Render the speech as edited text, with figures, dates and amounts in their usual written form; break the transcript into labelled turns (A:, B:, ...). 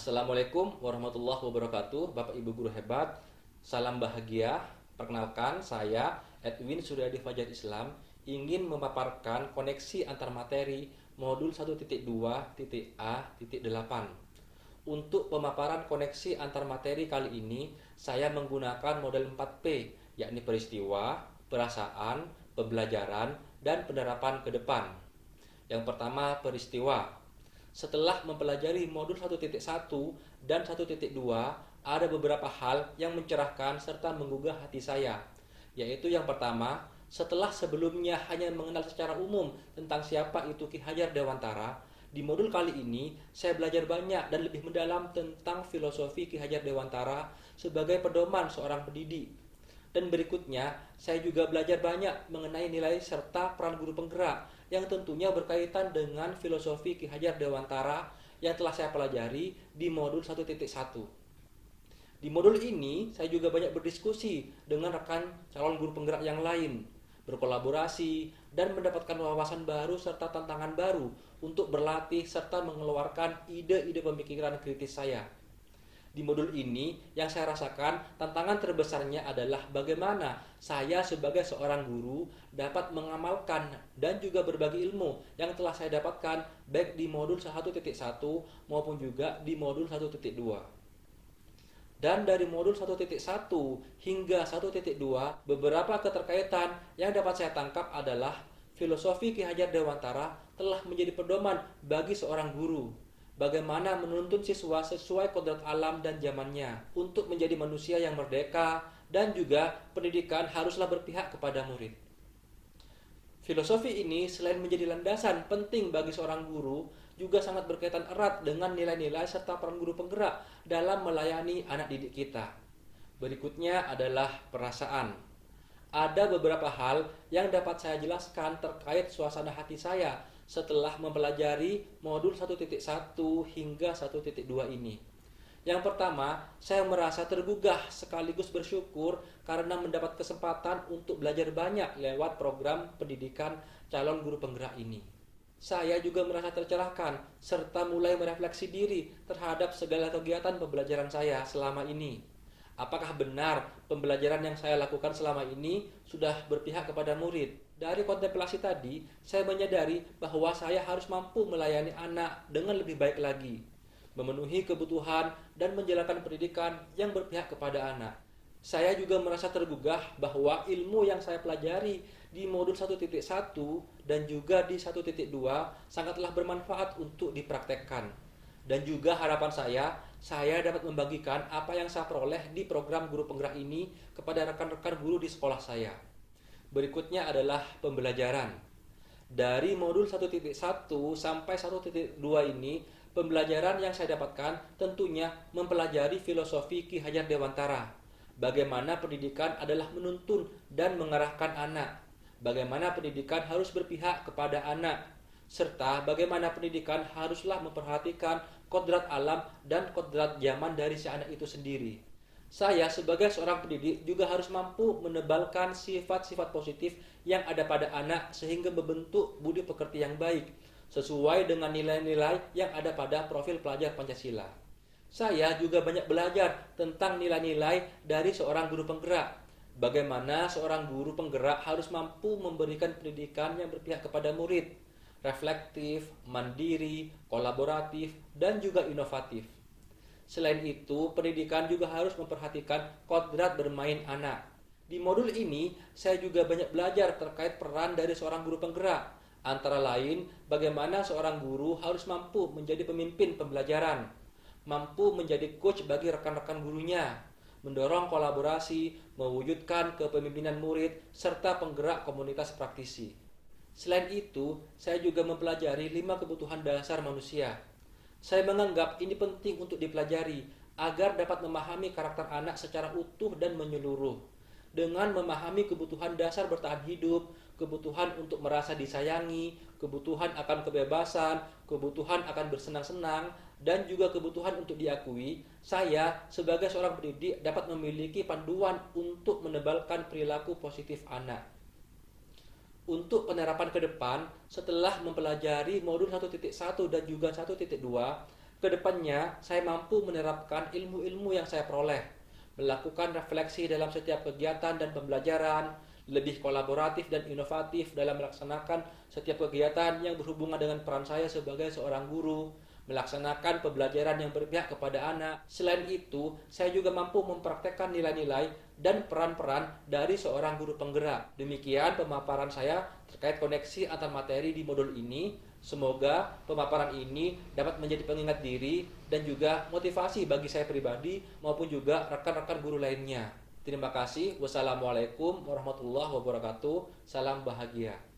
A: Assalamualaikum warahmatullahi wabarakatuh, Bapak Ibu guru hebat. Salam bahagia. Perkenalkan, saya Edwin Suryadi Fajar Islam ingin memaparkan koneksi antar materi modul 1.2.A.8. Untuk pemaparan koneksi antar materi kali ini, saya menggunakan model 4P, yakni peristiwa, perasaan, pembelajaran, dan penerapan ke depan. Yang pertama, peristiwa. Setelah mempelajari modul 1.1 dan 1.2, ada beberapa hal yang mencerahkan serta menggugah hati saya. Yaitu yang pertama, setelah sebelumnya hanya mengenal secara umum tentang siapa itu Ki Hajar Dewantara, di modul kali ini saya belajar banyak dan lebih mendalam tentang filosofi Ki Hajar Dewantara sebagai pedoman seorang pendidik. Dan berikutnya, saya juga belajar banyak mengenai nilai serta peran guru penggerak yang tentunya berkaitan dengan filosofi Ki Hajar Dewantara yang telah saya pelajari di modul 1.1. Di modul ini, saya juga banyak berdiskusi dengan rekan calon guru penggerak yang lain, berkolaborasi, dan mendapatkan wawasan baru serta tantangan baru untuk berlatih serta mengeluarkan ide-ide pemikiran kritis saya. Di modul ini, yang saya rasakan tantangan terbesarnya adalah bagaimana saya sebagai seorang guru dapat mengamalkan dan juga berbagi ilmu yang telah saya dapatkan baik di modul 1.1 maupun juga di modul 1.2. Dan dari modul 1.1 hingga 1.2, beberapa keterkaitan yang dapat saya tangkap adalah filosofi Ki Hajar Dewantara telah menjadi pedoman bagi seorang guru. Bagaimana menuntun siswa sesuai kodrat alam dan zamannya untuk menjadi manusia yang merdeka, dan juga pendidikan haruslah berpihak kepada murid. Filosofi ini selain menjadi landasan penting bagi seorang guru, juga sangat berkaitan erat dengan nilai-nilai serta peran guru penggerak dalam melayani anak didik kita. Berikutnya adalah perasaan. Ada beberapa hal yang dapat saya jelaskan terkait suasana hati saya setelah mempelajari modul 1.1 hingga 1.2 ini. Yang pertama, saya merasa tergugah sekaligus bersyukur karena mendapat kesempatan untuk belajar banyak lewat program pendidikan calon guru penggerak ini. Saya juga merasa tercerahkan serta mulai merefleksi diri terhadap segala kegiatan pembelajaran saya selama ini. Apakah benar pembelajaran yang saya lakukan selama ini sudah berpihak kepada murid? Dari kontemplasi tadi, saya menyadari bahwa saya harus mampu melayani anak dengan lebih baik lagi, memenuhi kebutuhan dan menjalankan pendidikan yang berpihak kepada anak. Saya juga merasa tergugah bahwa ilmu yang saya pelajari di modul 1.1 dan juga di 1.2 sangatlah bermanfaat untuk dipraktekkan. Dan juga harapan saya dapat membagikan apa yang saya peroleh di program guru penggerak ini kepada rekan-rekan guru di sekolah saya. Berikutnya adalah pembelajaran. Dari modul 1.1 sampai 1.2 ini, pembelajaran yang saya dapatkan tentunya mempelajari filosofi Ki Hajar Dewantara. Bagaimana pendidikan adalah menuntun dan mengarahkan anak. Bagaimana pendidikan harus berpihak kepada anak. Serta bagaimana pendidikan haruslah memperhatikan kodrat alam dan kodrat zaman dari si anak itu sendiri. Saya sebagai seorang pendidik juga harus mampu menebalkan sifat-sifat positif yang ada pada anak sehingga membentuk budi pekerti yang baik sesuai dengan nilai-nilai yang ada pada profil pelajar Pancasila. Saya juga banyak belajar tentang nilai-nilai dari seorang guru penggerak. Bagaimana seorang guru penggerak harus mampu memberikan pendidikan yang berpihak kepada murid, reflektif, mandiri, kolaboratif, dan juga inovatif. Selain itu, pendidikan juga harus memperhatikan kodrat bermain anak. Di modul ini, saya juga banyak belajar terkait peran dari seorang guru penggerak. Antara lain, bagaimana seorang guru harus mampu menjadi pemimpin pembelajaran, mampu menjadi coach bagi rekan-rekan gurunya, mendorong kolaborasi, mewujudkan kepemimpinan murid, serta penggerak komunitas praktisi. Selain itu, saya juga mempelajari 5 kebutuhan dasar manusia. Saya menganggap ini penting untuk dipelajari agar dapat memahami karakter anak secara utuh dan menyeluruh. Dengan memahami kebutuhan dasar bertahan hidup, kebutuhan untuk merasa disayangi, kebutuhan akan kebebasan, kebutuhan akan bersenang-senang, dan juga kebutuhan untuk diakui, saya sebagai seorang pendidik dapat memiliki panduan untuk menebalkan perilaku positif anak. Untuk penerapan ke depan, setelah mempelajari modul 1.1 dan juga 1.2, Kedepannya, saya mampu menerapkan ilmu-ilmu yang saya peroleh, melakukan refleksi dalam setiap kegiatan dan pembelajaran, lebih kolaboratif dan inovatif dalam melaksanakan setiap kegiatan yang berhubungan dengan peran saya sebagai seorang guru, melaksanakan pembelajaran yang berpihak kepada anak. Selain itu, saya juga mampu mempraktekkan nilai-nilai dan peran-peran dari seorang guru penggerak. Demikian pemaparan saya terkait koneksi antar materi di modul ini. Semoga pemaparan ini dapat menjadi pengingat diri dan juga motivasi bagi saya pribadi maupun juga rekan-rekan guru lainnya. Terima kasih. Wassalamualaikum warahmatullahi wabarakatuh. Salam bahagia.